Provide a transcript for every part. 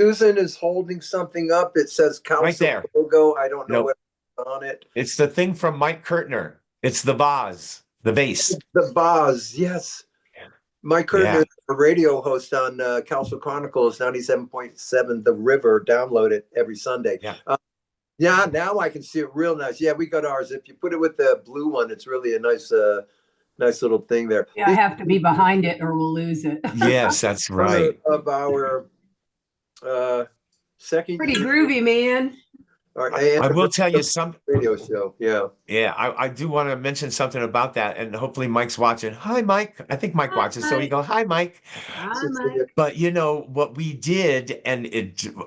Susan is holding something up. It says Right Cowsills there. logo. I don't know Nope. what's on it. It's the thing from Mike Kirtner. It's the vase, the vase. The vase, yes. Mike Curtin Yeah. is a radio host on Cowsill Chronicles 97.7 The River. Download it every Sunday. Yeah. Yeah, now I can see it real nice. Yeah, we got ours. If you put it with the blue one, it's really a nice nice little thing there. Yeah, I have to be behind it or we'll lose it. Yes, that's right. Of our second Pretty groovy, man. I will tell you something. Radio show. Yeah. Yeah, I do want to mention something about that, and hopefully Mike's watching. Hi, Mike. I think Mike watches, so we go, hi, Mike. Hi, Mike. But you know what we did, and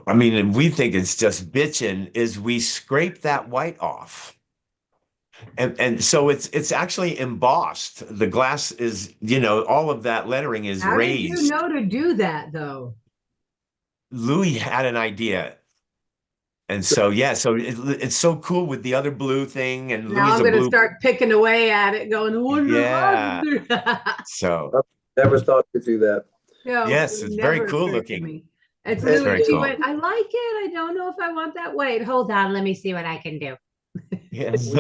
I mean, we think it's just bitching, is we scraped that white off. And so it's actually embossed. The glass is, all of that lettering is raised. How did you know to do that, though? Louis had an idea. And so, yeah, so it's so cool with the other blue thing. And now I'm going to start picking away at it, going, yeah. So never thought to do that. No, yes, it's very cool looking. It's very cool. Went, I like it. I don't know if I want that white. Hold on, let me see what I can do. Yes.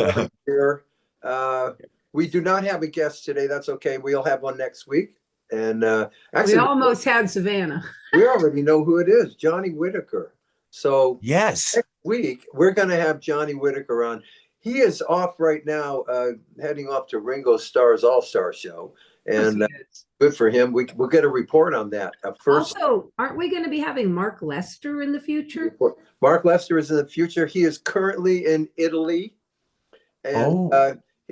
We do not have a guest today. That's okay. We'll have one next week. And actually, we almost had Savannah. We already know who it is, Johnny Whitaker. So yes, next week we're going to have Johnny Whitaker on. He is off right now, heading off to Ringo Starr's All-Star Show, and good for him. We'll get a report on that. First, also, aren't we going to be having Mark Lester in the future? Mark Lester is in the future. He is currently in Italy, and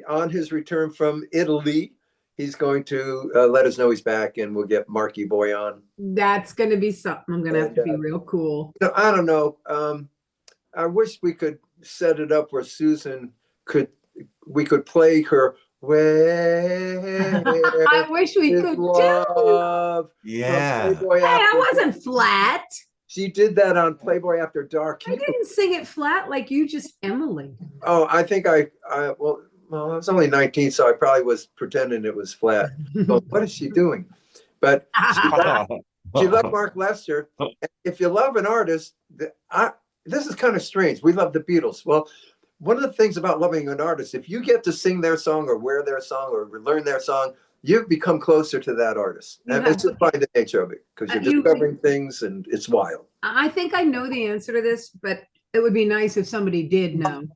on his return from Italy, he's going to let us know he's back, and we'll get Marky Boy on. That's going to be something. I'm going to have to be real cool. I don't know. I wish we could set it up where Susan we could play her "Where I wish we could love." Yeah. Hey, I wasn't flat. She did that on Playboy After Dark. I didn't sing it flat like you just, Emily. Oh, I think well, I was only 19, so I probably was pretending it was flat. But what is she doing? But she loved Mark Lester. If you love an artist, this is kind of strange. We love the Beatles. Well, one of the things about loving an artist, if you get to sing their song or wear their song or learn their song, you've become closer to that artist. And it's just by the nature of it, because you're discovering things, and it's wild. I think I know the answer to this, but it would be nice if somebody did know.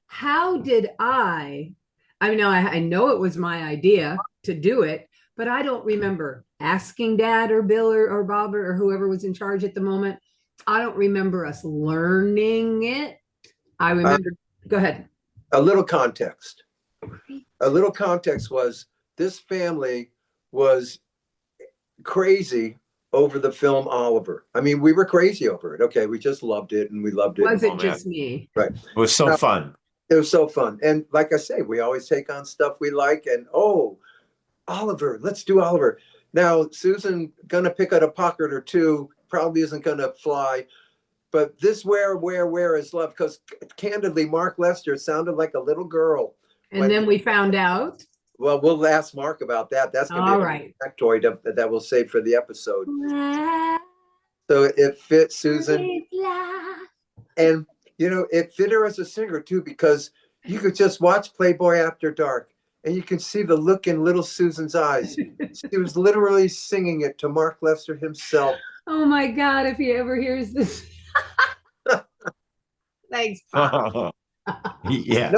How did I know it was my idea to do it, but I don't remember asking Dad or Bill or Bob or whoever was in charge at the moment. I don't remember us learning it. I remember, go ahead. A little context. Was this family was crazy over the film Oliver. I mean, we were crazy over it. Okay, we just loved it, and we loved it. Was it just me? Right. It was so fun. It was so fun. And like I say, we always take on stuff we like. And Oliver, let's do Oliver. Now, Susan gonna pick out a pocket or two, probably isn't gonna fly. But this where is love? Because candidly, Mark Lester sounded like a little girl. And then we found out. Well, we'll ask Mark about that. That's gonna be a factoid that we'll save for the episode. So it fits Susan. And it fit her as a singer too, because you could just watch Playboy After Dark and you can see the look in little Susan's eyes. She was literally singing it to Mark Lester himself. Oh my God, if he ever hears this. Thanks, Pop. Yeah.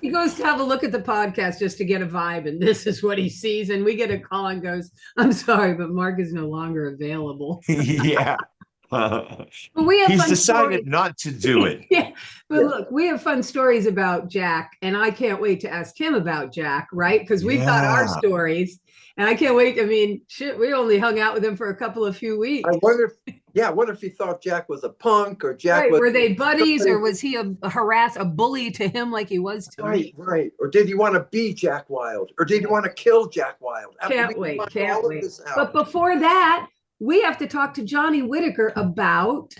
He goes to have a look at the podcast just to get a vibe, and this is what he sees. And we get a call and goes, "I'm sorry, but Mark is no longer available." Yeah. But he's decided not to do it. Yeah, but look, we have fun stories about Jack, and I can't wait to ask him about Jack, right? Because we've got our stories, and I can't wait. I mean, shit, we only hung out with him for a few weeks. I wonder if he thought Jack was a punk, or Jack was. Were they buddies, or was he a bully to him like he was to me? Right. Or did he want to be Jack Wilde, or did he want to kill Jack Wilde? Can't wait. But before that, we have to talk to Johnny Whitaker about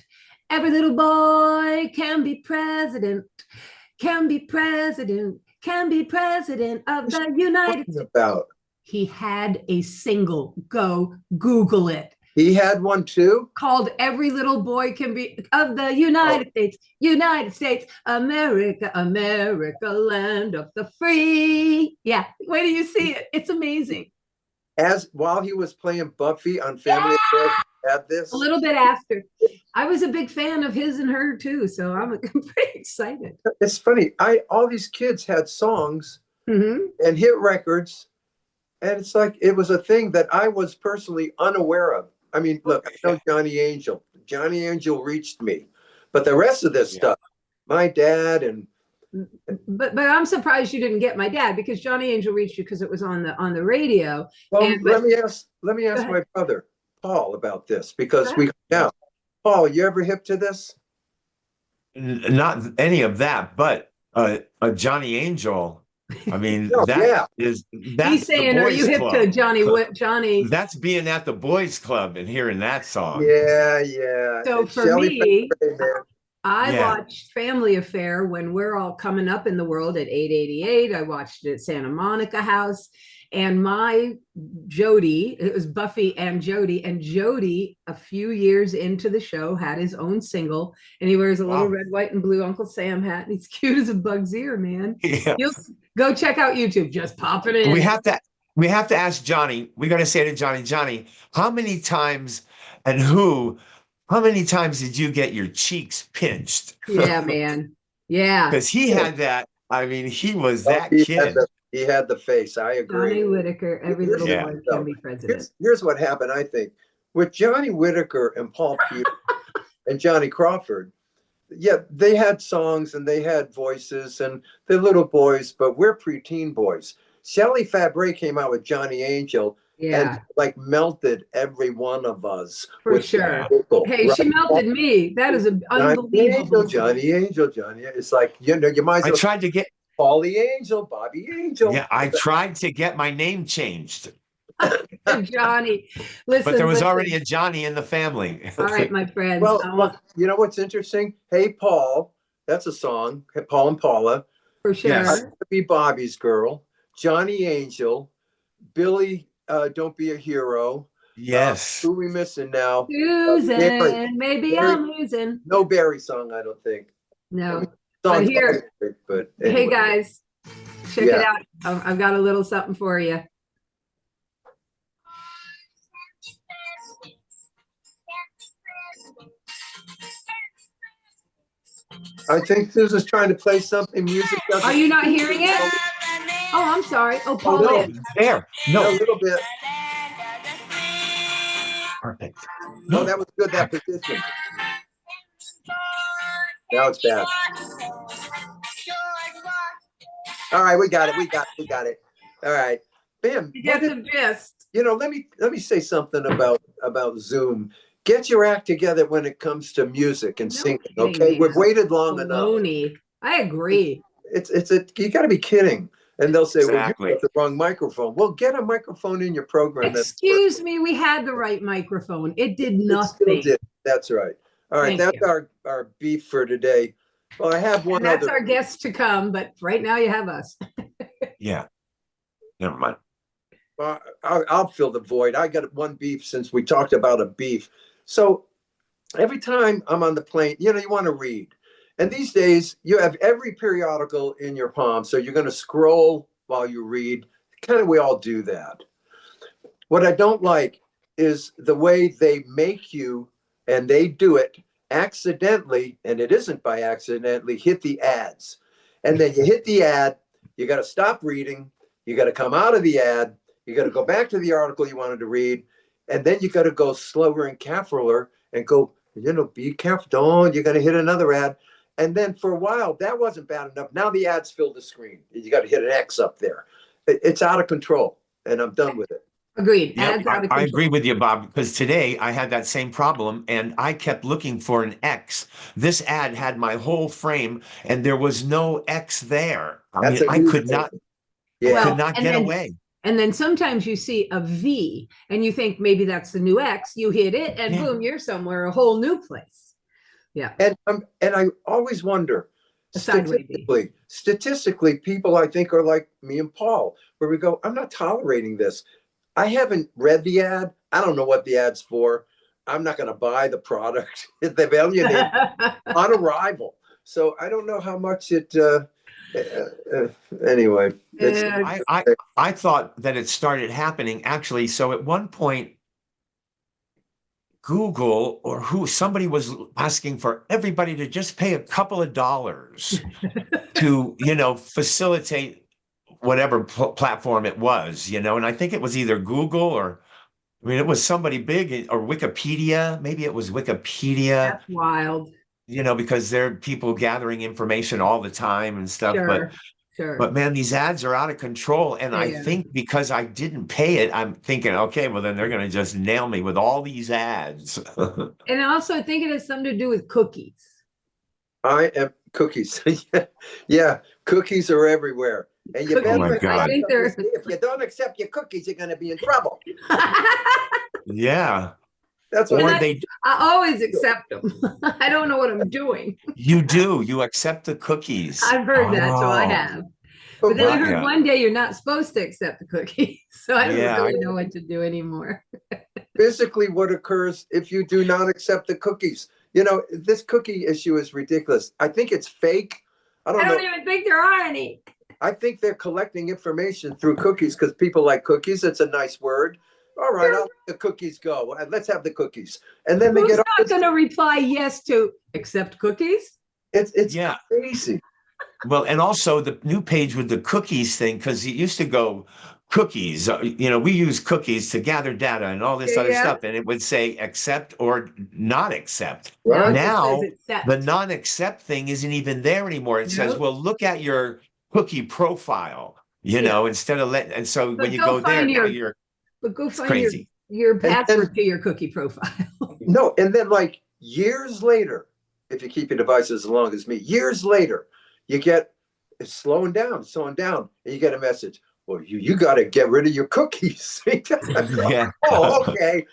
every little boy can be president of the United States. About he had a single. Go Google it. He had one too. called Every Little Boy Can Be of the United States, United States, America, America, land of the free. Yeah, wait till you see it. It's amazing. As while he was playing Buffy on Family Affairs, he had this. A little bit after. I was a big fan of his and her too, so I'm pretty excited. It's funny. All these kids had songs Mm-hmm. and hit records, and it's like it was a thing that I was personally unaware of. I mean, look, I know Johnny Angel. Johnny Angel reached me, but the rest of this stuff, my dad and. But I'm surprised you didn't get my dad, because Johnny Angel reached you because it was on the radio. Well, And- let me ask my brother Paul about this, because we now, Paul, you ever hip to this? Not any of that, but a Johnny Angel. I mean, that's He's saying, "Are you hip to Johnny? Johnny?" That's being at the boys' club and hearing that song. Yeah. So And for Shelley me, Fairbrae, I watched Family Affair when we're all coming up in the world at 888. I watched it at Santa Monica House. And my Jody, it was Buffy and Jody, a few years into the show, had his own single, and he wears a little red, white, and blue Uncle Sam hat, and he's cute as a bug's ear, man. Yeah. You'll go check out YouTube. Just pop it in. We have to ask Johnny. We got to say to Johnny, how many times did you get your cheeks pinched? Yeah, man. Yeah. Because he had that. I mean, he was that kid. He had the face. I agree. Johnny Whitaker, every little boy can be president. Here's what happened, I think. With Johnny Whitaker and Paul Peter and Johnny Crawford, they had songs and they had voices and they're little boys, but we're preteen boys. Shelley Fairbrae came out with Johnny Angel and like melted every one of us. For sure. Hey, she melted me. That is an unbelievable. Johnny Angel. It's like, you might as well. I tried to get Paulie Angel, Bobby Angel. Yeah, I tried to get my name changed. Johnny, listen. But there was already a Johnny in the family. All right, my friends. Well, you know what's interesting? Hey, Paul, that's a song. Hey, Paul and Paula. For sure. Yes. I want to be Bobby's girl. Johnny Angel. Billy, Don't Be a Hero. Yes. Who are we missing now? Susan, maybe I'm losing. No Barry song, I don't think. No. I mean, but here, but anyway. Hey guys, check it out. I've got a little something for you. I think Susan's trying to play something. Music. Are you not hearing it? Oh, I'm sorry. Oh, Paul. No, there. No. A little bit. Perfect. No, that was good. That position. Now it's bad. All right, we got it. All right, bam. You got the gist. Let me say something about Zoom. Get your act together when it comes to music and singing. Okay, we've waited long enough. I agree. You got to be kidding. And they'll say, Exactly. well, you got the wrong microphone. Well, get a microphone in your program. Excuse me, we had the right microphone. It did nothing. It still did. That's right. All right, that's our beef for today. Well, I have one That's other. our guest to come, but right now you have us. Yeah. Never mind. I'll fill the void. I got one beef since we talked about a beef. So every time I'm on the plane, you want to read. And these days, you have every periodical in your palm. So you're going to scroll while you read. Kind of we all do that. What I don't like is the way they make you, and they do it accidentally, and it isn't by accidentally, hit the ads. And then you hit the ad, you got to stop reading. You got to come out of the ad. You got to go back to the article you wanted to read. And then you got to go slower and carefuler and go, be careful. Don't, you're going to hit another ad. And then for a while, that wasn't bad enough. Now the ads fill the screen. You got to hit an X up there. It's out of control, and I'm done with it. Agreed. Yep, I agree with you, Bob, because today I had that same problem and I kept looking for an X. This ad had my whole frame and there was no X there. I could not get away. And then sometimes you see a V and you think maybe that's the new X. You hit it and boom, you're somewhere, a whole new place. Yeah. And I always wonder, statistically, people I think are like me and Paul, where we go, I'm not tolerating this. I haven't read the ad. I don't know what the ad's for. I'm not going to buy the product. They've alienated on arrival. So I don't know how much it, anyway. I thought that it started happening actually. So at one point, Google or somebody was asking for everybody to just pay a couple of dollars to, facilitate whatever platform it was, and I think it was either Google or, it was somebody big, or Wikipedia. Maybe it was Wikipedia. That's wild. Because there are people gathering information all the time and stuff. Sure. But man, these ads are out of control. And I think because I didn't pay it, I'm thinking, okay, well, then they're going to just nail me with all these ads. And I also think it has something to do with cookies. Cookies. Yeah, cookies are everywhere. And you Oh my God. If you don't accept your cookies, you're going to be in trouble. Yeah. That's what I always accept them. I don't know what I'm doing. You do. You accept the cookies. I've heard that, so I have. But then I heard one day you're not supposed to accept the cookies. So I don't really know what to do anymore. Physically, what occurs if you do not accept the cookies? This cookie issue is ridiculous. I think it's fake. I don't even think there are any. I think they're collecting information through cookies because people like cookies. It's a nice word. All right, I'll let the cookies go. Let's have the cookies. And then Who's not going to reply yes to accept cookies? It's crazy. Well, and also the new page with the cookies thing, because it used to go cookies. We use cookies to gather data and all this other stuff. And it would say accept or not accept. Right. Now, the non-accept thing isn't even there anymore. It says, well, look at your cookie profile, instead of and so when you go there, now you're. But go find your password to your cookie profile. No, and then like years later, if you keep your devices as long as me, years later, you get it's slowing down, and you get a message. Well, you got to get rid of your cookies. Yeah. Oh, okay.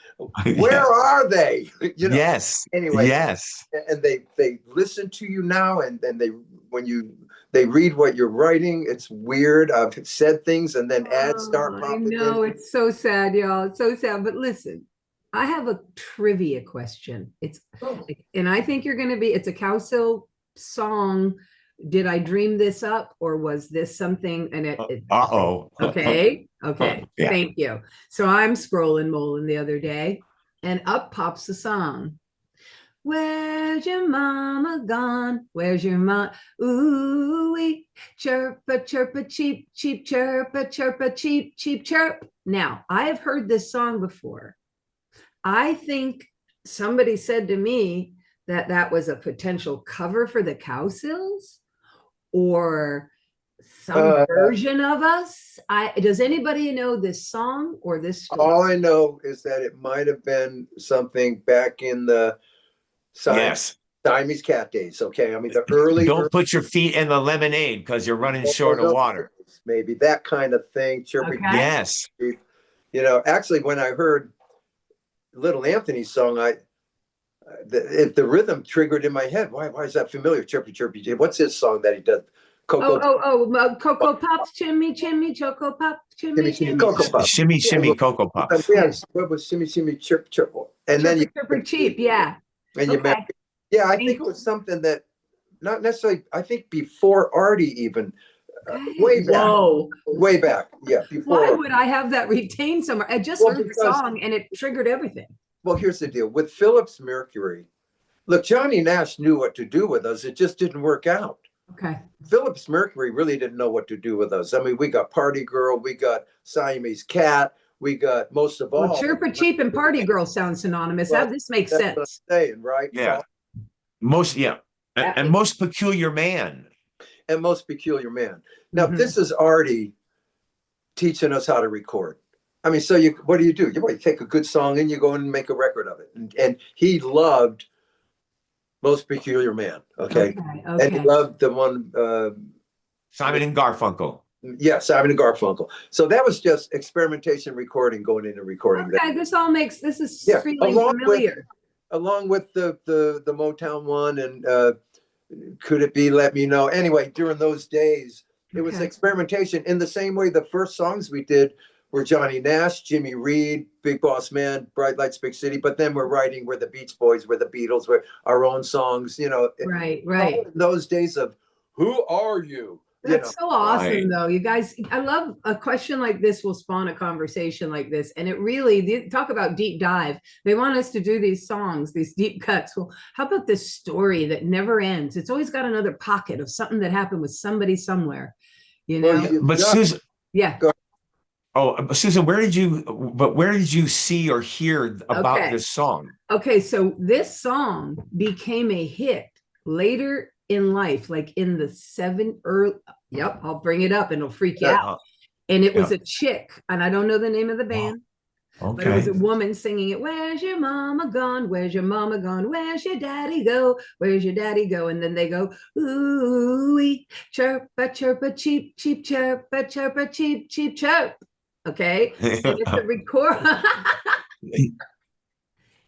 Where are they? Yes. Anyway. Yes. And they listen to you now, and they read what you're writing. It's weird. I've said things and then ads start popping in. I know, it's so sad, y'all. It's so sad. But listen, I have a trivia question. And I think you're going to it's a Cowsill song. Did I dream this up or was this something? And Okay. Yeah. Thank you. So I'm scrolling Molin the other day and up pops the song. Where's your mama gone? Where's your mom? Ooh-wee, chirpa, chirpa, cheep, cheep, chirpa, chirpa, cheep, cheep, chirp. Now, I have heard this song before. I think somebody said to me that was a potential cover for the Cowsills or some version of us. Does anybody know this song or this story? All I know is that it might have been something back in the Siamese Cat days. Okay, I mean the early. Don't put your feet in the lemonade because you're running short of water. Maybe that kind of thing. Chirping. Okay. Yes. Actually, when I heard Little Anthony's song, the rhythm triggered in my head. Why is that familiar? Chirpy, chirpy. What's his song that he does? Cocoa Pops, chimney, chimney, Choco Pop, chimney, chimney, Cocoa Pop. Shimmy, shimmy, Cocoa Pops. Yes, what was shimmy, shimmy, chirp, chirp, and then chirp, cheap, yeah. And you met, I think it was something that not necessarily. I think before Artie even, way back, yeah. Before. Why would I have that retained somewhere? I just heard the song and it triggered everything. Well, here's the deal with Phillips Mercury. Look, Johnny Nash knew what to do with us. It just didn't work out. Okay. Phillips Mercury really didn't know what to do with us. I mean, we got Party Girl, we got Siamese Cat, we got most of all. Well, Chirpa Cheap and Party Girl sound synonymous. Well, this makes that's sense. what I'm saying, right? Yeah. And Most Peculiar Man. And Most Peculiar Man. Now, this is Artie teaching us how to record. I mean, so what do? You take a good song and you go and make a record of it. And he loved Most Peculiar Man. Okay. And he loved the one Simon and Garfunkel. Yeah, Simon and Garfunkel. So that was just experimentation recording, going into recording. Okay, this is really familiar. Along with the Motown one and Could It Be, Let Me Know. Anyway, during those days, it was experimentation in the same way the first songs we did we're Johnny Nash, Jimmy Reed, Big Boss Man, Bright Lights, Big City. But then we're writing, we're the Beach Boys, we're the Beatles, we're our own songs, you know. Right. In those days of who are you? That's so awesome, though. You guys, I love a question like this will spawn a conversation like this. And it really, talk about deep dive. They want us to do these songs, these deep cuts. Well, how about this story that never ends? It's always got another pocket of something that happened with somebody somewhere, you know? Well, but Susan, yeah. Oh, Susan, where did you see or hear about this song? Okay, so this song became a hit later in life, like in the I'll bring it up and it'll freak you out. And it was a chick, and I don't know the name of the band, but it was a woman singing it. Where's your mama gone? Where's your mama gone? Where's your daddy go? Where's your daddy go? And then they go, ooh-wee, chirp-a, chirp-a, cheep, cheep, chirp-a, chirp-a, cheep, cheep, chirp. Okay, and it's a record.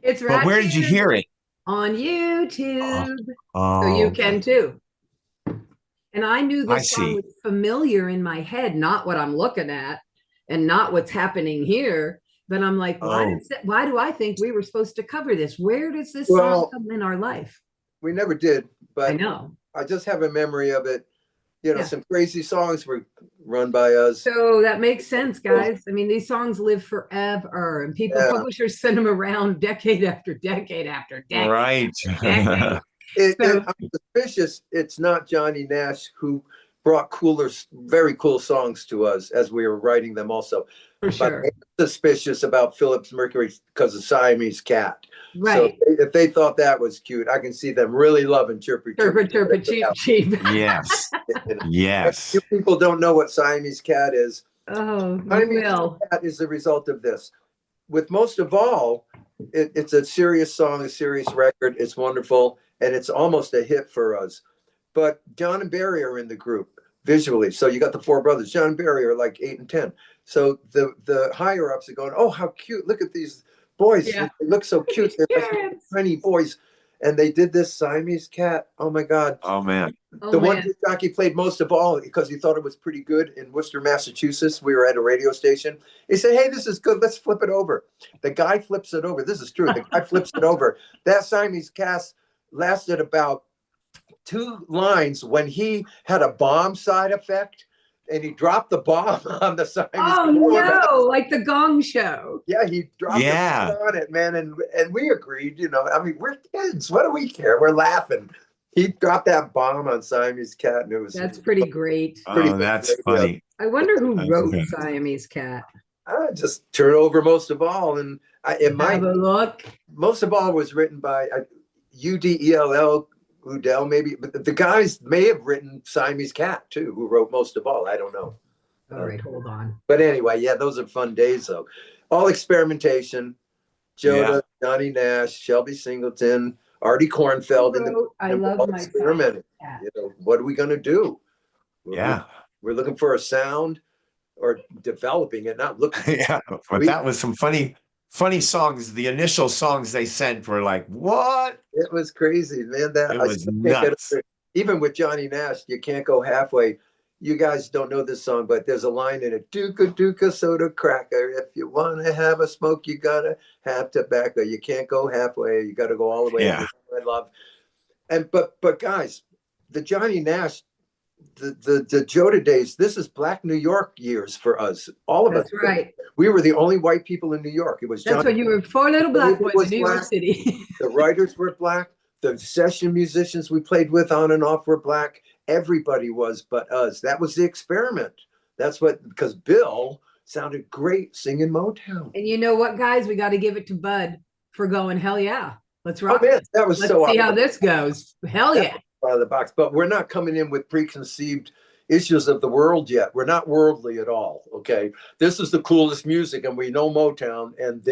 It's right. But where did you hear it? On YouTube. So you can too. And I knew this song was familiar in my head, not what I'm looking at and not what's happening here. But I'm like, why do I think we were supposed to cover this? Where does this song come in our life? We never did, but I know. I just have a memory of it. You know, some crazy songs were run by us. So that makes sense, guys. I mean, these songs live forever, and publishers send them around decade after decade after decade. Right. I'm suspicious it's not Johnny Nash who brought very cool songs to us as we were writing them also. For sure. I'm suspicious about Phillips Mercury because of Siamese Cat. Right. So if they thought that was cute, I can see them really loving Chirpy Chirpy, cheep, cheep. Yes. Yes. You people don't know what Siamese Cat is. Oh, Siamese Cat is the result of this. With Most of All, it's a serious song, a serious record. It's wonderful, and it's almost a hit for us. But John and Barry are in the group visually. So you got the four brothers. John and Barry are like 8 and 10. So the higher ups are going, oh, how cute. Look at these boys. They look so cute. They're like tiny boys. And they did this Siamese Cat. Oh, my God. Oh, man. The one jockey played Most of All because he thought it was pretty good in Worcester, Massachusetts. We were at a radio station. He said, hey, this is good. Let's flip it over. The guy flips it over. This is true. The guy flips it over. That Siamese Cat lasted about 2 lines when he had a bomb side effect. And he dropped the bomb on the Siamese. Oh no! Like the Gong Show. Yeah, he dropped the bomb on it, man, and we agreed. You know, I mean, we're kids. What do we care? We're laughing. He dropped that bomb on Siamese Cat, and it was pretty great. That's funny. I wonder who wrote Siamese Cat. I just turn over Most of All, and have a look. Most of All was written by Udell. Udell, maybe, but the guys may have written Siamese Cat too, who wrote Most of All. I don't know. All right, hold on. But anyway, those are fun days though. All experimentation. Joda, Johnny Nash, Shelby Singleton, Artie Kornfeld, I love my experimenting. You know, what are we going to do? We're looking for a sound, or developing it, not looking. But that was some funny songs. The initial songs they sent were like, what? It was crazy, man. It was nuts. Even with Johnny Nash, you can't go halfway. You guys don't know this song, but there's a line in it: "Duka Duka soda cracker. If you want to have a smoke, you gotta have tobacco. You can't go halfway. You got to go all the way." Yeah. I love. And but guys, the Johnny Nash, the Joda days. This is Black New York years for us. All of us. That's right. We were the only white people in New York. It was. That's when you were 4 little black boys in New York City. The writers were black. The session musicians we played with on and off were black. Everybody was but us. That was the experiment. That's because Bill sounded great singing Motown. And you know what, guys? We got to give it to Bud for going, hell yeah. Let's rock. Oh, man, that was Let's see how this goes. Hell yeah. Out of the box. But we're not coming in with preconceived issues of the world yet. We're not worldly at all. Okay. This is the coolest music, and we know Motown, and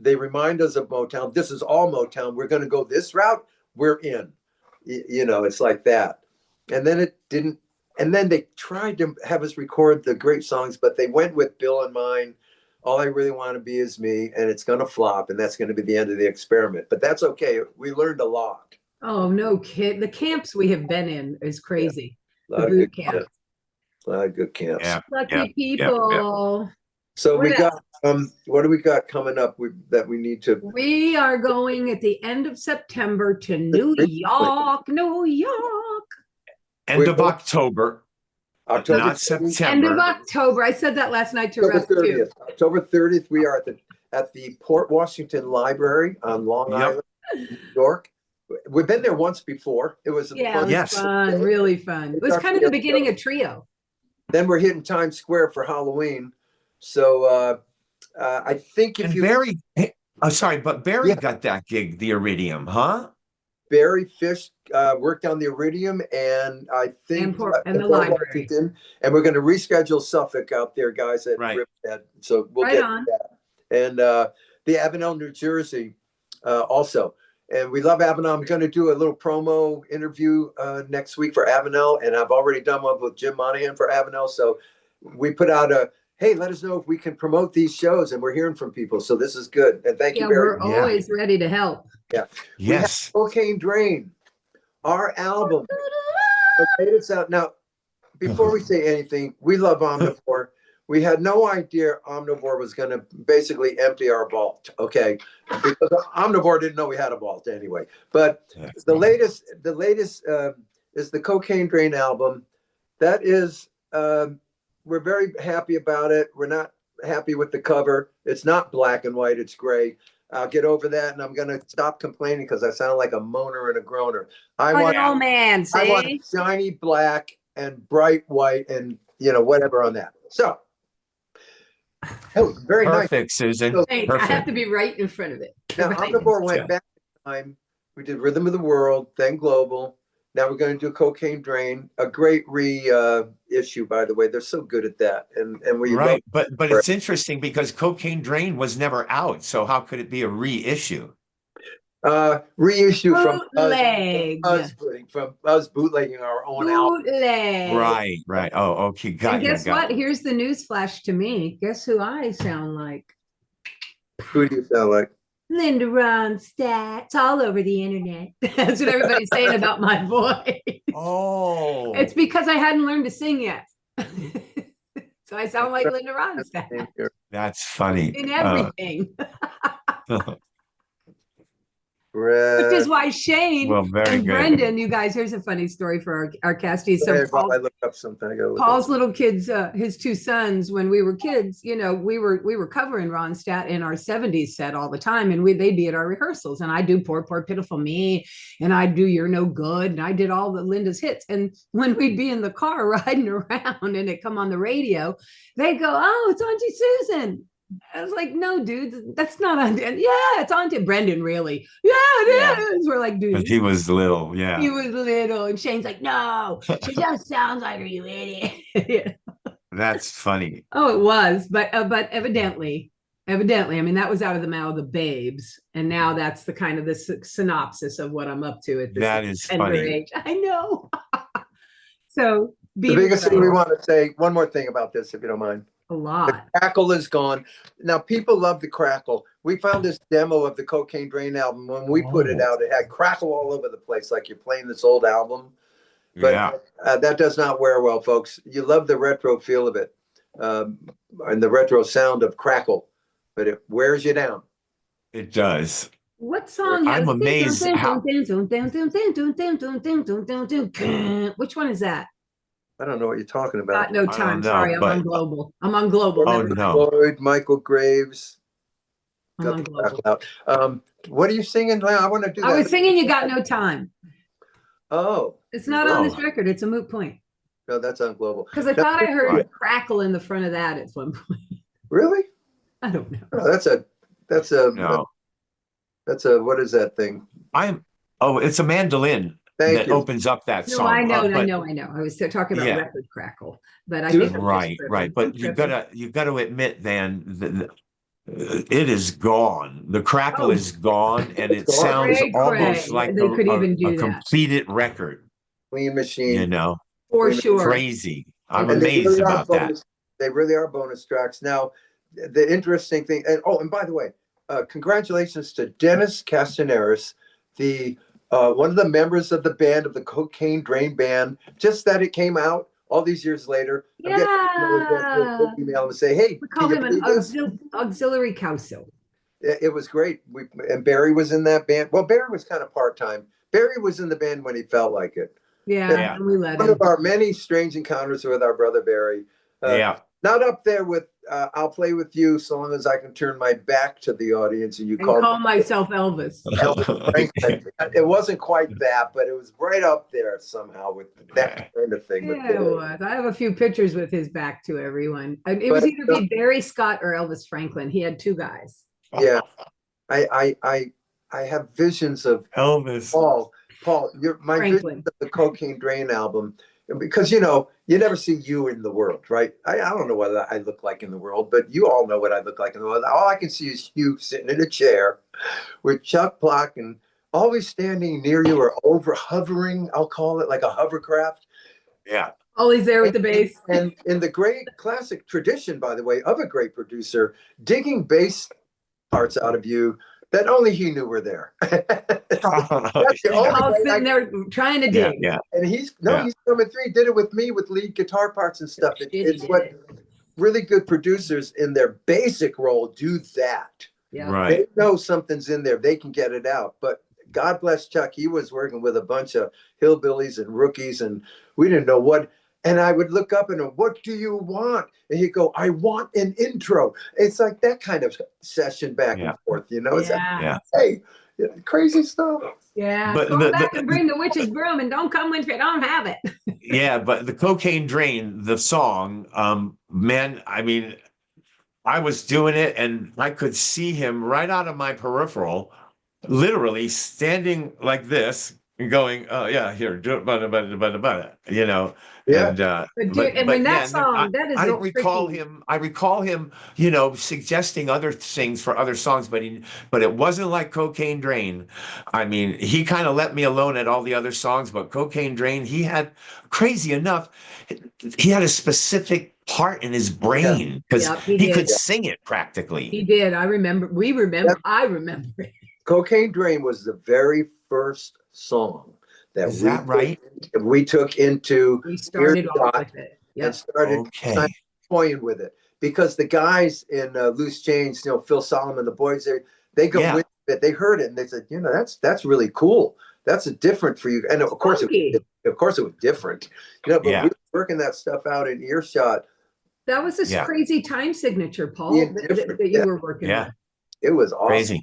they remind us of Motown. This is all Motown. We're going to go this route. We're in. You know, it's like that. And then it didn't. And then they tried to have us record the great songs, but they went with Bill and mine. All I Really Want to Be Is Me, and it's going to flop, and that's going to be the end of the experiment. But that's okay. We learned a lot. Oh, no, kid. The camps we have been in is crazy. A lot of good camps. A lot of good camps. Lucky people. So What we got what do we got coming up that we need to? We are going at the end of September to New York, New York. End of October, October not 30th. End September. of October. I said that last night to October Russ too. 30th. October 30th, we are at the Port Washington Library on Long Island, New York. We've been there once before. It was Yeah, fun. it was fun, really fun. It was kind of the beginning of Trio. Then we're hitting Times Square for Halloween. So I think if Barry, sorry, but Barry got that gig, the Iridium, huh? Barry Fish worked on the Iridium, and I think and the library. Washington, and we're going to reschedule Suffolk out there, guys, at Riverhead. So we'll get to that. And the Avenel, New Jersey, also. And we love Avenel. I'm going to do a little promo interview next week for Avenel, and I've already done one with Jim Monahan for Avenel. So we put out hey, let us know if we can promote these shows, and we're hearing from people. So this is good. And thank you, Barry. We're always ready to help. Yeah. Yes. Cocaine Drain, our album. It's out now. Before we say anything, we love Omnivore. We had no idea Omnivore was going to basically empty our vault. Okay, because Omnivore didn't know we had a vault anyway. But the latest is the Cocaine Drain album. That is, we're very happy about it. We're not happy with the cover. It's not black and white. It's gray. I'll get over that, and I'm going to stop complaining because I sound like a moaner and a groaner. I want shiny black and bright white and, whatever on that. So, very perfect, nice. Susan. So, Thanks. I have to be right in front of it. Now, Omnivore went back in time. We did Rhythm of the World, then Global. Now we're going to do Cocaine Drain, a great reissue, by the way. They're so good at that. And we but it's interesting because Cocaine Drain was never out. So how could it be a reissue? Reissue from us bootlegging our own album. Right. Oh, okay. And guess what? Here's the news flash to me. Guess who I sound like? Who do you sound like? Linda Ronstadt. It's all over the internet. That's what everybody's saying about my voice. Oh. It's because I hadn't learned to sing yet. So I sound like Linda Ronstadt. That's funny. In everything. Which is why Shane and Brendan, you guys, here's a funny story for our casties. So I looked up something. Paul's little kids, his two sons, when we were kids, we were covering Ronstadt in our 70s set all the time, and they'd be at our rehearsals, and I do Poor Poor Pitiful Me, and I do You're No Good, and I did all the Linda's hits. And when we'd be in the car riding around and it come on the radio, they'd go, "Oh, it's Auntie Susan." I was like, "No, dude, that's not Auntie." Yeah, it's Auntie Brendan, really. Yeah, it is. We're like, dude. But he was little, yeah. He was little. And Shane's like, "No, she just sounds like her, you idiot." That's funny. Oh, it was. But evidently, I mean, that was out of the mouth of the babes. And now that's the kind of the synopsis of what I'm up to at this that is funny. age. I know. So the biggest thing we want to say, one more thing about this, if you don't mind. A lot. The crackle is gone. Now, people love the crackle. We found this demo of the Cocaine Drain album. When we put it out, it had crackle all over the place, like you're playing this old album. But that does not wear well, folks. You love the retro feel of it and the retro sound of crackle, but it wears you down. It does. What song? I'm amazed how. Which one is that? I don't know what you're talking about. Got no time. Sorry, I'm on Global. I'm on Global. Oh, no. Lloyd, Michael Graves. I'm on Global. What are you singing? I want to do that. I was singing You Got No Time. Oh. It's not on this record. It's a moot point. No, that's on Global. Because I thought I heard crackle in the front of that at one point. Really? I don't know. Oh, that's a what is that thing? It's a mandolin. That opens up that song. No, I know. I was talking about record crackle, but I think right. But you gotta admit, then it is gone. The crackle is gone, and it sounds almost like a completed record. Clean machine, for sure. Crazy. I'm amazed about that. They really are bonus tracks. Now, the interesting thing, and by the way, congratulations to Dennis Castaneris, the one of the members of the band, of the Cocaine Drain band. Just that it came out all these years later, I'm Yeah. getting an email and say, hey, We can call you him an believe this? auxiliary cowsill. It was great. And Barry was in that band. Well, Barry was kind of part-time. Barry was in the band when he felt like it. Yeah, and we let One him. of our many strange encounters with our brother Barry. Not up there with I'll play with you so long as I can turn my back to the audience and you call myself Elvis. Elvis Franklin. It wasn't quite that, but it was right up there somehow with that kind of thing. Yeah, it was. I have a few pictures with his back to everyone. And it was either be Barry Scott or Elvis Franklin. He had two guys. Yeah. I have visions of Elvis. Paul, my vision of the Cocaine Drain album, because you never see you in the world, right? I don't know what I look like in the world, but you all know what I look like in the world. All I can see is you sitting in a chair with Chuck Plotkin always standing near you or hovering, I'll call it like a hovercraft. Yeah. Always there with the bass. And in the great classic tradition, by the way, of a great producer, digging bass parts out of you that only he knew were there. That's the only sitting there trying to dig. Yeah. And he's coming through. He did it with me with lead guitar parts and stuff. It's what really good producers in their basic role do that. Yeah. Right. They know something's in there. They can get it out. But God bless Chuck. He was working with a bunch of hillbillies and rookies, and we didn't know what. And I would look up and go, what do you want? And he'd go, I want an intro. It's like that kind of session back and forth, It's like, hey, crazy stuff. Yeah. But go back and bring the witch's broom and don't come if you don't have it. Yeah, but the Cocaine Drain, the song, man, I mean, I was doing it and I could see him right out of my peripheral, literally standing like this and going, oh yeah, here, do it, Yeah. And when that song, that is I don't recall him. I recall him, suggesting other things for other songs, but it wasn't like Cocaine Drain. I mean, he kind of let me alone at all the other songs, but Cocaine Drain, he had, crazy enough, he had a specific part in his brain because he could sing it practically. He did. I remember. I remember it. Cocaine Drain was the very first song that we took into. We started off with it. And started toying with it because the guys in Loose Change, Phil Solomon, the boys, they go with it. They heard it and they said, that's really cool. That's a different for you. And of course, it was different. But we were working that stuff out in earshot. That was this crazy time signature, Paul, that you were working on. It was awesome. Crazy.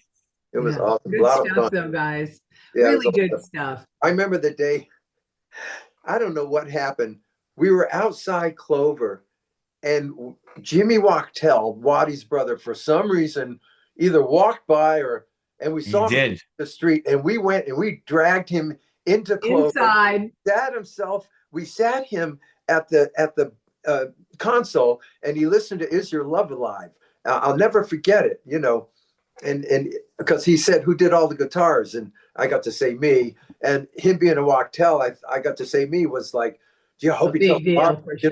It was awesome. Good stuff, though, guys. Really good stuff. I remember the day, I don't know what happened. We were outside Clover, and Jimmy Wachtel, Waddy's brother, for some reason, either walked by and we saw him in the street, and we went and we dragged him into Clover. Inside. We sat him at the console, and he listened to Is Your Love Alive? I'll never forget it, and because he said, who did all the guitars? And I got to say me. And him being a Wachtel, I got to say me was like, I hope he did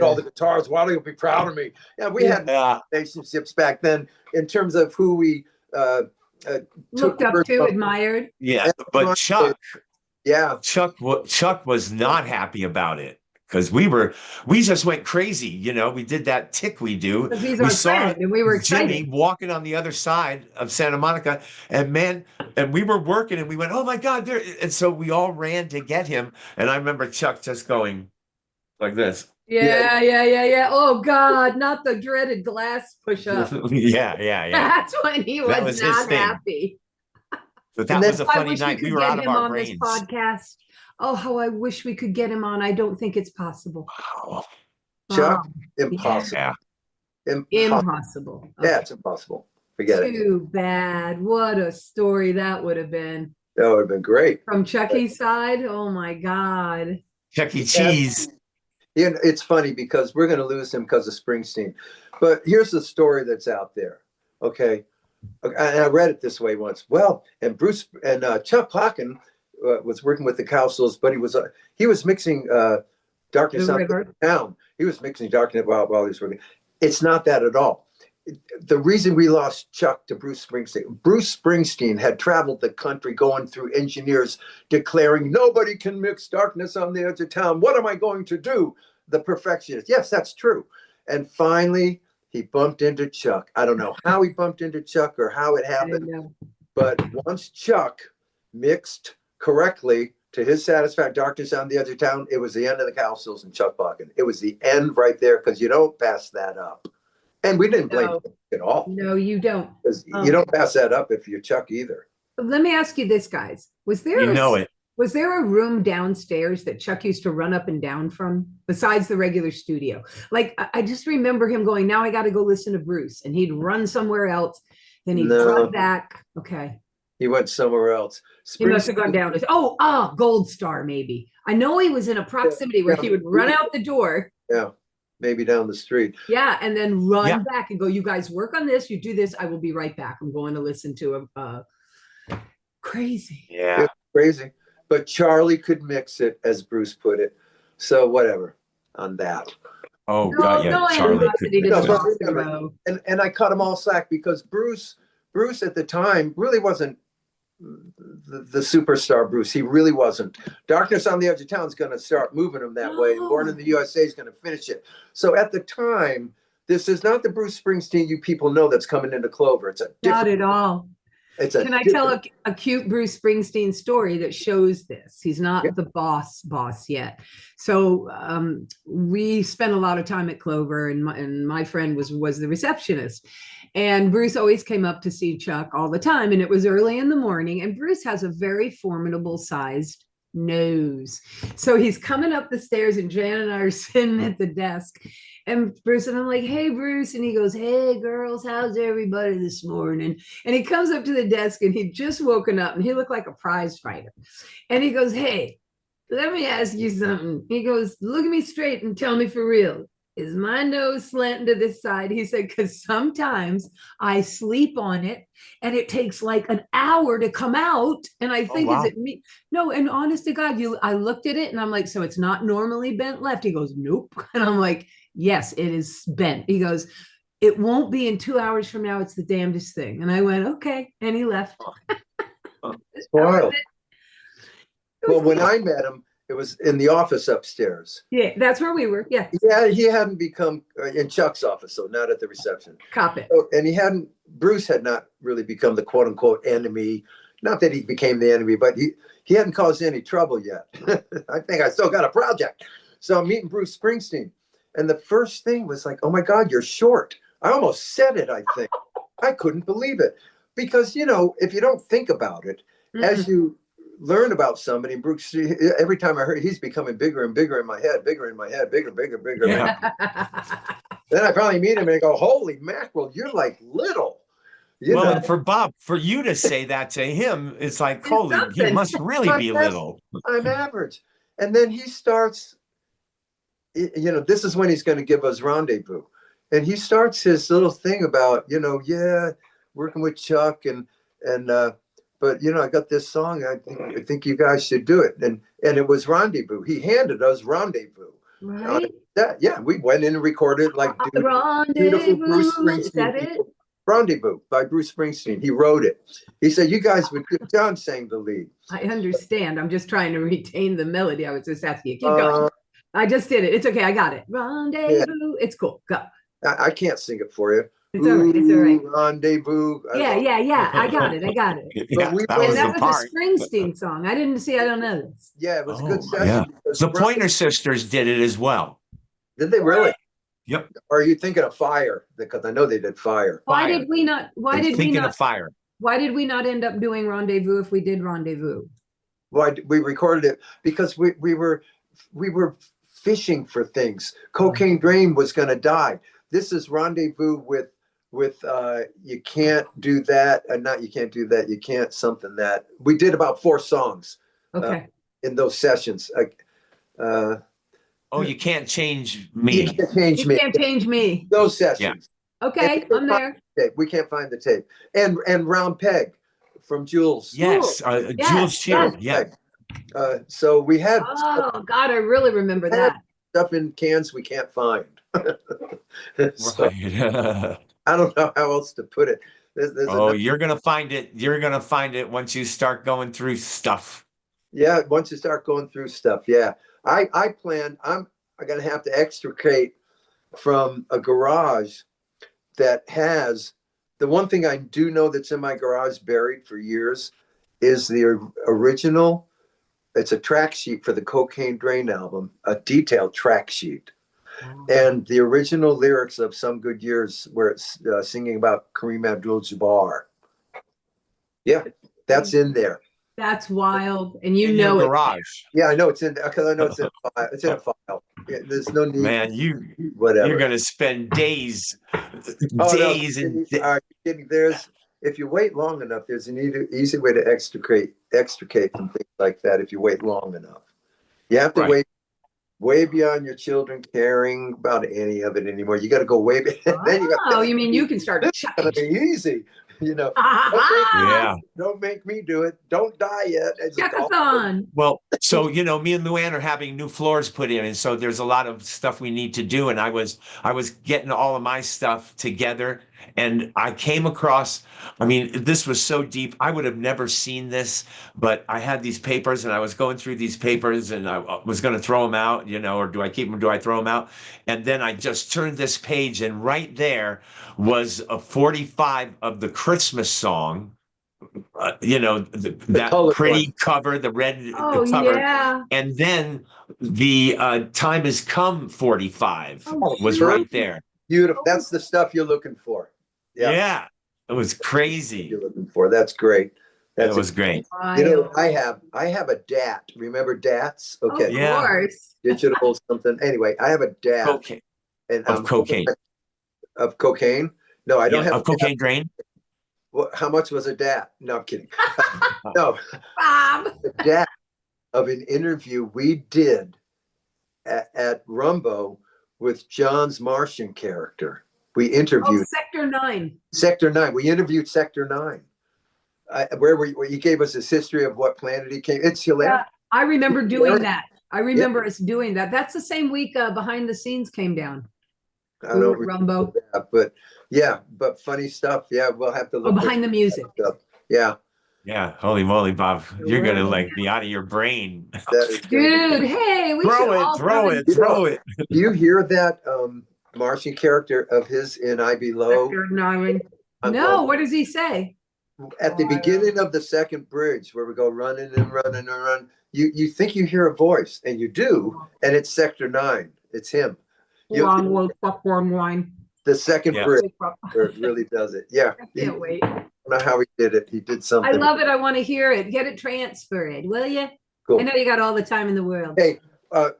all the guitars. Why don't you be proud of me? Yeah, we had relationships back then in terms of who we looked up to, admired. Yeah, but Chuck was not happy about it. Because we just went crazy, we did that tick we do. We saw and we were excited. Jimmy walking on the other side of Santa Monica, and we were working, and we went, oh my God, there! And so we all ran to get him, and I remember Chuck just going like this. Yeah. Oh God, not the dreaded glass push-up. Yeah. That's when he was not happy. But that was a funny night. We were out of our brains. This podcast. Oh, how I wish we could get him on. I don't think it's possible. Wow. Chuck, impossible. Yeah. Impossible. Okay. Yeah, it's impossible. Forget it. Too bad. What a story that would have been. That would have been great. From Chucky's side, oh my God. Chuck E. Cheese. It's funny because we're going to lose him because of Springsteen. But here's the story that's out there. Okay. And I read it this way once. Well, and Chuck Plotkin was working with the Cowsills, but he was mixing Darkness Out of Town. He was mixing Darkness while he was working. It's not that at all. The reason we lost Chuck to Bruce Springsteen had traveled the country going through engineers declaring nobody can mix Darkness on the Edge of Town. What am I going to do? the perfectionist. Yes, that's true. And finally, he bumped into Chuck. I don't know how he bumped into Chuck or how it happened, but once Chuck mixed correctly to his satisfaction, Darkness on the Edge of Town, it was the end of the Cowsills and Chuck Plotkin. It was the end right there, because you don't pass that up. And we didn't blame Chuck at all. No, you don't. You don't pass that up if you're Chuck either. Let me ask you this, guys. Was there a room downstairs that Chuck used to run up and down from besides the regular studio? Like, I just remember him going, now I got to go listen to Bruce. And he'd run somewhere else. Then he'd run back. Okay. He went somewhere else. He must have gone down to, Gold Star, maybe. I know he was in a proximity where he would run out the door. Yeah. Maybe down the street. Yeah. And then run back and go, you guys work on this. You do this. I will be right back. I'm going to listen to him. Crazy. Yeah. Crazy. But Charlie could mix it, as Bruce put it. So whatever on that. Oh, God, yeah. Charlie could. And I cut him all slack because Bruce at the time really wasn't the superstar Bruce. He really wasn't. Darkness on the Edge of Town is going to start moving him that way. Born in the USA is going to finish it. So at the time, this is not the Bruce Springsteen you people know that's coming into Clover. It's a different. Not at all. Can I tell a cute Bruce Springsteen story that shows this? He's not the boss yet. So we spent a lot of time at Clover, and my friend was the receptionist. And Bruce always came up to see Chuck all the time. And it was early in the morning. And Bruce has a very formidable sized nose. So he's coming up the stairs, and Jan and I are sitting at the desk. And Bruce, and I'm like, hey, Bruce. And he goes, hey, girls, how's everybody this morning? And he comes up to the desk, and he'd just woken up, and he looked like a prize fighter. And he goes, hey, let me ask you something. He goes, look at me straight and tell me for real. Is my nose slanting to this side? He said, because sometimes I sleep on it and it takes like an hour to come out. And I think, is it me? No, and honest to God, I looked at it and I'm like, so it's not normally bent left? He goes, nope. And I'm like, yes, it is bent. He goes, it won't be in 2 hours from now. It's the damnedest thing. And I went, okay. And he left. Well, when I met him, it was in the office upstairs. Yeah, that's where we were. Yeah. Yeah, he hadn't become in Chuck's office, so not at the reception. Cop it. So, and Bruce had not really become the quote unquote enemy. Not that he became the enemy, but he hadn't caused any trouble yet. I think I still got a project. So I'm meeting Bruce Springsteen. And the first thing was like, oh my God, you're short. I almost said it, I think. I couldn't believe it. Because, if you don't think about it, as you learn about somebody, Bruce, every time I heard, he's becoming bigger and bigger in my head, bigger, bigger. Yeah. Then I finally meet him and I go, holy mackerel, you're like little. And for you to say that to him, it's like, holy, he must really be little. I'm average. And then he starts, this is when he's going to give us Rendezvous. And he starts his little thing about, working with Chuck but I got this song. I think you guys should do it. And it was Rendezvous. He handed us Rendezvous. Right. We went in and recorded like beautiful Bruce Springsteen. Rendezvous by Bruce Springsteen. He wrote it. He said, you guys would get John sang the lead. I understand. I'm just trying to retain the melody. I was just asking you. Keep going. I just did it. It's okay. I got it. Rendezvous. Yeah. It's cool. Go. I can't sing it for you. It's all right. It's all right. Rendezvous. Yeah. I got it. Yeah, that was a Springsteen song. I don't know this. Yeah, it was a good session. Yeah. The Pointer Sisters did it as well. Did they really? Yep. Or are you thinking of Fire? Because I know they did Fire. Why did we not? Of Fire. Why did we not end up doing Rendezvous if we did Rendezvous? Why we recorded it because we were fishing for things. Cocaine Dream was going to die. This is Rendezvous with you can't do that, and not you can't do that. You can't something that we did about 4 songs. Okay. In those sessions. You can't change me. You can't change me. Those sessions. Yeah. Okay, I'm there. We can't find the tape. And Round Peg from Jules. Yes, Jules Shear. Yeah. So we had. Oh God, I really remember that. Stuff in cans we can't find. So, right. I don't know how else to put it. You're gonna find it. You're gonna find it once you start going through stuff. Yeah, once you start going through stuff. Yeah, I plan. I'm going to have to extricate from a garage that has the one thing I do know that's in my garage buried for years is the original. It's a track sheet for the Cocaine Drain album, a detailed track sheet. And the original lyrics of Some Good Years, where it's singing about Kareem Abdul-Jabbar. Yeah, that's in there. That's wild, and you In know your it. garage. Yeah, I know it's in because I know it's in a file. It's in a file. Yeah, there's no need. Man, whatever. you're gonna spend days, Oh no! and Are you kidding? If you wait long enough, there's an easy way to extricate from things like that. If you wait long enough, you have to Right. wait way beyond your children caring about any of it anymore. You got to go way beyond. Then you got. Oh, you mean you can start It's gonna be easy, you know. yeah. Don't make me do it. Don't die yet. It's Chuckathon. Well, so me and Luann are having new floors put in, and so there's a lot of stuff we need to do. And I was getting all of my stuff together, and I came across. I mean, this was so deep. I would have never seen this, but I had these papers, and I was going through these papers, and I was going to throw them out, or do I keep them? Do I throw them out? And then I just turned this page, and right there was a 45 of the Christmas song. That pretty one. Cover, the red cover. Yeah. And then the Time Has Come 45 was right there. Beautiful. That's the stuff you're looking for. Yeah. It was crazy. You're looking for. That's great. That was great. You know, I have a DAT. Remember DATs? Okay. Of course. Digital something. Anyway, I have a DAT. Okay. And of cocaine. Of cocaine? No, I don't have of cocaine drain. Well, how much was a DAT? No, I'm kidding. No. Bob. The DAT of an interview we did at Rumbo with John's Martian character. We interviewed Sector 9. Sector 9. We interviewed Sector 9. Where he gave us his history of what planet he came. It's hilarious. Yeah, I remember doing that. I remember us doing that. That's the same week Behind the Scenes came down. I don't remember that, but yeah, but funny stuff. Yeah, we'll have to look behind the music. Yeah. Yeah, holy moly, Bob! You're gonna be out of your brain, dude. Hey, we throw it. Do you hear that Martian character of his in I Below? No, what does he say? At the beginning of the second bridge, where we go running and running and run, you think you hear a voice, and you do, and it's Sector 9. It's him. Popcorn wine. The second bridge, where it really does it. Yeah. I can't wait. I don't know how he did it. He did something. I love it. I want to hear it. Get it transferred, will you? Cool. I know you got all the time in the world. Hey,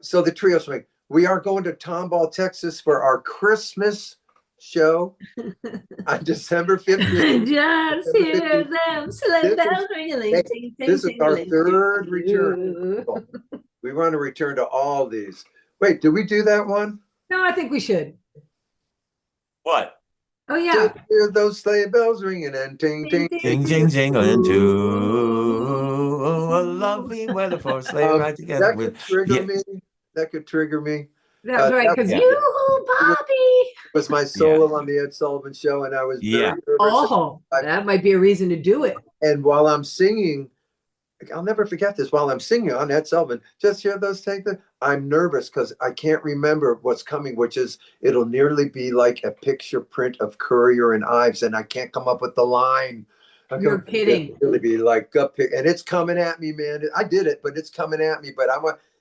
so the trio swing. We are going to Tomball, Texas for our Christmas show on December 15th. Just hear them sleigh bells ringing. This is our third return. We want to return to all these. Wait, did we do that one? No, I think we should. What? Oh yeah. Hear those sleigh bells ringing and ting ting ting ting jingling too. Oh, a lovely weather for a sleigh ride together. That could trigger me. That could trigger me. That's right, because you, Bobby. It was my solo on the Ed Sullivan Show, and I was very nervous. That might be a reason to do it. And while I'm singing, I'll never forget this. While I'm singing on Ed Sullivan, just hear those take the. I'm nervous because I can't remember what's coming, which is it'll nearly be like a picture print of Courier and Ives, and I can't come up with the line. You're kidding. It'll really be like and it's coming at me, man. I did it, but it's coming at me. But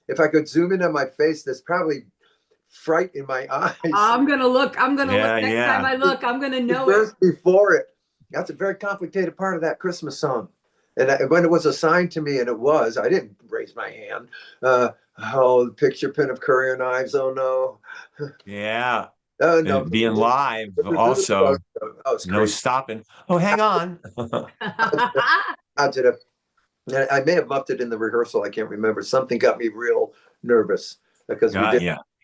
if I could zoom in on my face, there's probably fright in my eyes. I'm gonna look. I'm gonna look next time I look. I'm gonna know it. Before it. That's a very complicated part of that Christmas song. And when it was assigned to me, and it was, I didn't raise my hand. The picture print of Courier and Ives. Oh no. Yeah. No. Being live also. No stopping. Oh, hang on. I may have muffed it in the rehearsal. I can't remember. Something got me real nervous because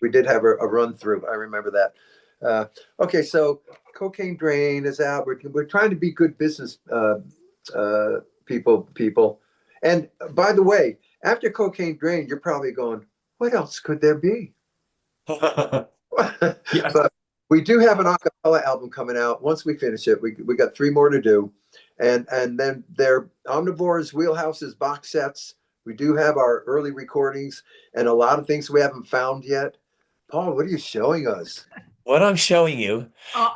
we did have a run through. I remember that. Okay, so Cocaine Drain is out. We're trying to be good business people. And by the way, after Cocaine Drain, you're probably going, what else could there be? But we do have an a cappella album coming out. Once we finish it, we got 3 more to do. And then they're Omnivore's Wheelhouse's box sets. We do have our early recordings and a lot of things we haven't found yet. Paul, what are you showing us? What I'm showing you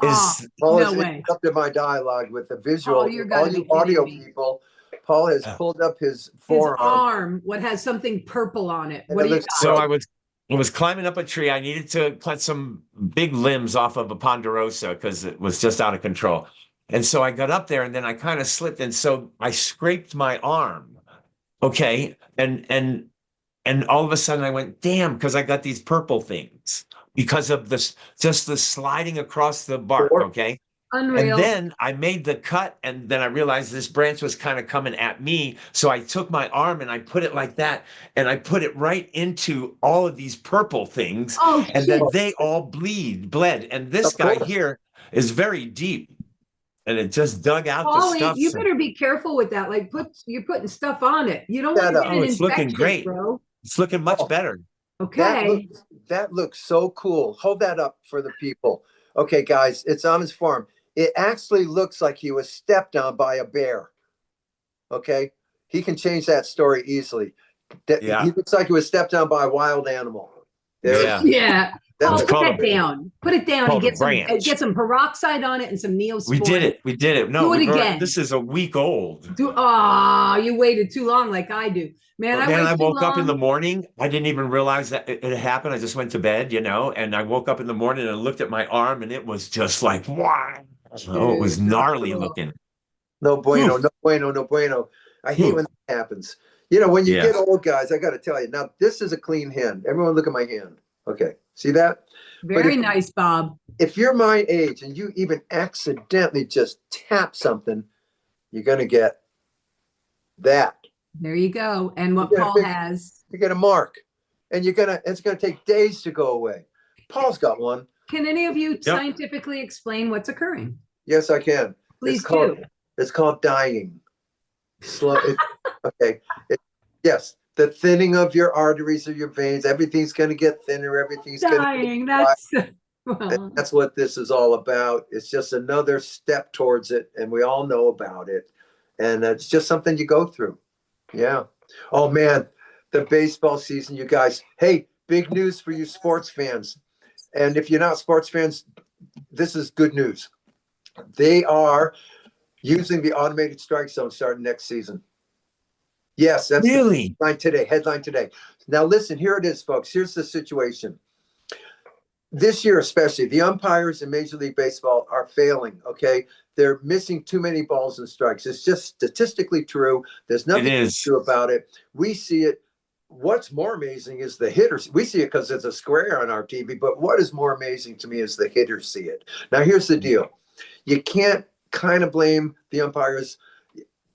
is Paul No has way. interrupted my dialogue with the visual. Paul, you're All gotta you be kidding audio me. people, Paul has pulled up his forearm. arm, what has something purple on it. And What it do you looks got? so I was climbing up a tree. I needed to cut some big limbs off of a ponderosa because it was just out of control. And so I got up there and then I kind of slipped. And so I scraped my arm. Okay. And all of a sudden I went, damn, because I got these purple things because of this, just the sliding across the bark. Okay. Unreal. And then I made the cut, and then I realized this branch was kind of coming at me. So I took my arm and I put it like that, and I put it right into all of these purple things, and then they all bled. And this guy here is very deep, and it just dug out the stuff. You better be careful with that. Like you're putting stuff on it. You don't want to get an it's infection, looking great, bro. It's looking much better. Okay. That looks so cool. Hold that up for the people. Okay, guys, it's on his farm. It actually looks like he was stepped on by a bear. Okay, he can change that story easily. He looks like he was stepped on by a wild animal. Yeah. Put that down. Put it down and get some peroxide on it and some Neosporin. We did it. No, do it again. This is a week old. You waited too long, like I do, man. I woke up in the morning. I didn't even realize that it happened. I just went to bed, and I woke up in the morning and looked at my arm, and it was just like, wow. Oh, it was gnarly looking. No bueno, no bueno, no bueno. I hate when that happens. When you get old, guys, I got to tell you. Now, this is a clean hand. Everyone look at my hand. Okay, see that? Very nice, Bob. If you're my age and you even accidentally just tap something, you're going to get that. There you go. And what Paul has. You get a mark. And it's going to take days to go away. Paul's got one. Can any of you scientifically explain what's occurring? Yes, I can. Please do. It's called dying. Slow. Okay. Yes. The thinning of your arteries or your veins. Everything's going to get thinner. Everything's dying. That's what this is all about. It's just another step towards it. And we all know about it. And it's just something you go through. Yeah. Oh, man. The baseball season, you guys. Hey, big news for you sports fans. And if you're not sports fans, this is good news. They are using the automated strike zone starting next season. Yes, that's really headline today. Now, listen, here it is, folks. Here's the situation. This year, especially, the umpires in Major League Baseball are failing, okay? They're missing too many balls and strikes. It's just statistically true. There's nothing true about it. We see it. What's more amazing is the hitters. We see it because it's a square on our TV, but what is more amazing to me is the hitters see it. Now, here's the deal. You can't kind of blame the umpires.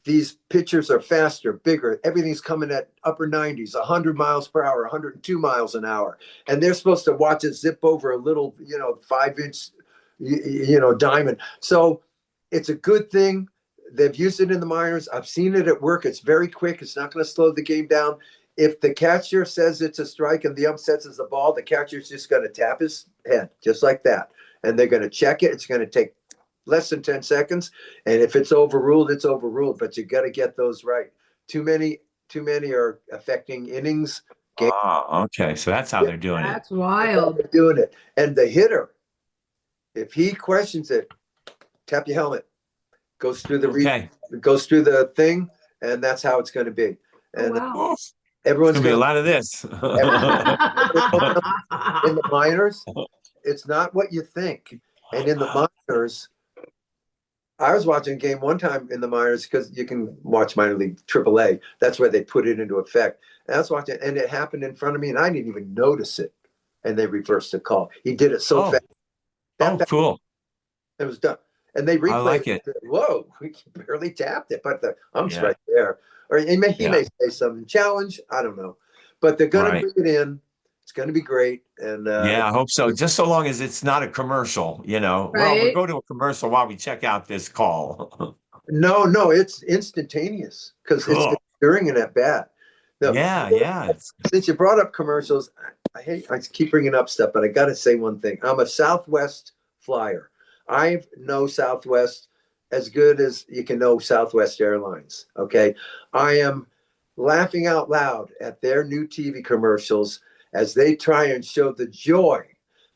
These pitchers are faster, bigger. Everything's coming at upper 90s, 100 miles per hour, 102 miles an hour. And they're supposed to watch it zip over a little, 5-inch, diamond. So it's a good thing. They've used it in the minors. I've seen it at work. It's very quick. It's not going to slow the game down. If the catcher says it's a strike and the ump says it's a ball, the catcher's just going to tap his head just like that. And they're going to check it. It's going to take less than 10 seconds. And if it's overruled, it's overruled. But you got to get those right. Too many are affecting innings. Okay. So that's how they're doing it. That's wild. They're doing it. And the hitter, if he questions it, tap your helmet. Goes through the thing, and that's how it's going to be. And everyone's going to be a lot of this. In the minors, it's not what you think. And in the minors, I was watching a game one time in the minors because you can watch minor league AAA. That's where they put it into effect. And I was watching, and it happened in front of me, and I didn't even notice it. And they reversed the call. He did it so fast. Cool. It was done. And they replayed it. Whoa, we barely tapped it, but the ump's right there. Or he may say something. Challenge, I don't know. But they're going to bring it in. It's going to be great. And I hope so. Just so long as it's not a commercial, Well, we'll go to a commercial while we check out this call. No, it's instantaneous because it's during an at bat. Since you brought up commercials, I keep bringing up stuff, but I got to say one thing. I'm a Southwest flyer. I know Southwest as good as you can know Southwest Airlines. Okay. I am laughing out loud at their new TV commercials as they try and show the joy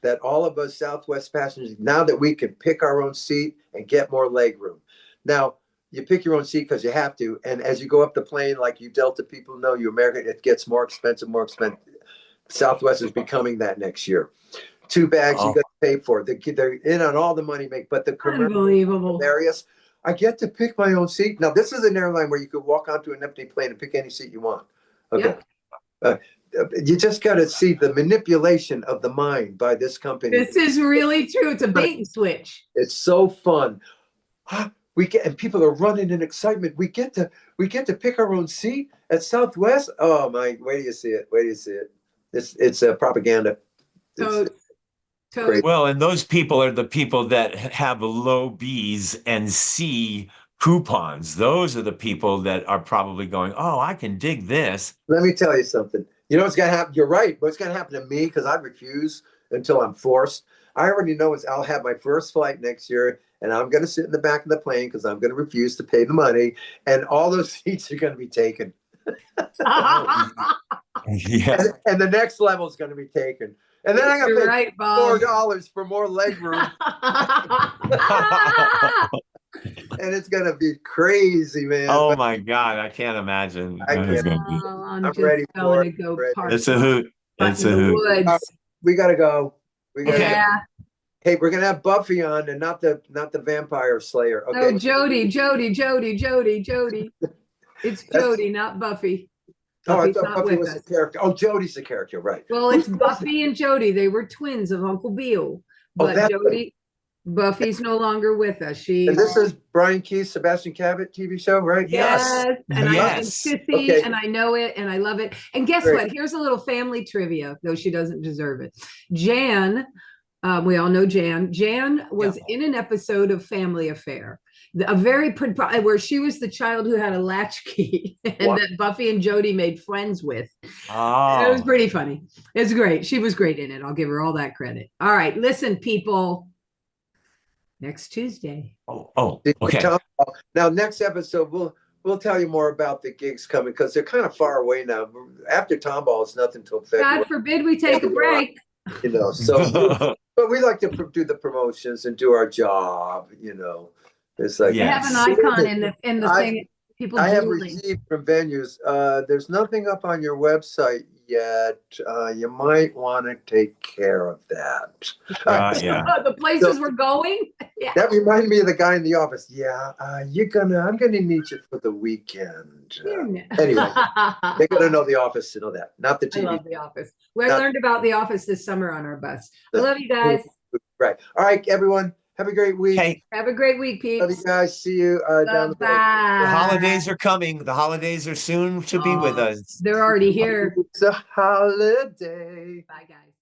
that all of us Southwest passengers, now that we can pick our own seat and get more leg room. Now, you pick your own seat because you have to. And as you go up the plane, like you Delta people know, you American, it gets more expensive, more expensive. Southwest is becoming that next year. 2 bags you got to pay for. They're in on all the money make, but the commercial hilarious. I get to pick my own seat. Now, this is an airline where you could walk onto an empty plane and pick any seat you want. Okay. Yep. You just got to see the manipulation of the mind by this company. This is really true. It's a bait and switch. It's so fun. And people are running in excitement. We get to pick our own seat at Southwest. Oh my! Wait till you see it. Wait till you see it. It's propaganda. Well, and those people are the people that have low B's and C coupons. Those are the people that are probably going, oh, I can dig this. Let me tell you something. You know what's going to happen? You're right. What's going to happen to me, because I refuse until I'm forced. I already know I'll have my first flight next year, and I'm going to sit in the back of the plane because I'm going to refuse to pay the money, and all those seats are going to be taken. Yeah. And the next level is going to be taken. And then I got to pay $4 for more leg room. And it's going to be crazy, man. Oh, my God. I can't imagine. I'm ready for it. It's a hoot. It's a hoot. We got to go. Yeah. Hey, we're gonna have Buffy on, and not the vampire slayer. Okay. Oh, Jody. It's Jody, not Buffy. Buffy's I thought Buffy was the character. Oh, Jody's the character, right? Well, it's Buffy and Jody. They were twins of Uncle Bill, but Buffy's no longer with us. And this is Brian Keith's Sebastian Cabot TV show, right? Yes. And I'm Sissy, and I know it, and I love it. And guess what? Here's a little family trivia, though she doesn't deserve it. Jan. We all know Jan. Jan was in an episode of Family Affair, where she was the child who had a latchkey and that Buffy and Jody made friends with. Oh. It was pretty funny. It's great. She was great in it. I'll give her all that credit. All right, listen, people. Next Tuesday. Okay. Now, next episode, we'll tell you more about the gigs coming because they're kind of far away now. After Tomball, it's nothing until February. God forbid we take a break. You know, so but we like to do the promotions and do our job. You know, it's like have an icon in the thing. People I have received from venues. There's nothing up on your website yet. You might want to take care of that. The places we're going. Yeah. That reminded me of the guy in the office. Yeah, I'm gonna need you for the weekend. Anyway, they gotta know the office to know that, not the TV. I love the office. We learned about the office this summer on our bus. I love you guys. Right. All right, everyone. Have a great week. Hey. Have a great week, Pete. Love you guys. See you down the road. The holidays are coming. The holidays are soon to be with us. They're already here. It's a holiday. Bye, guys.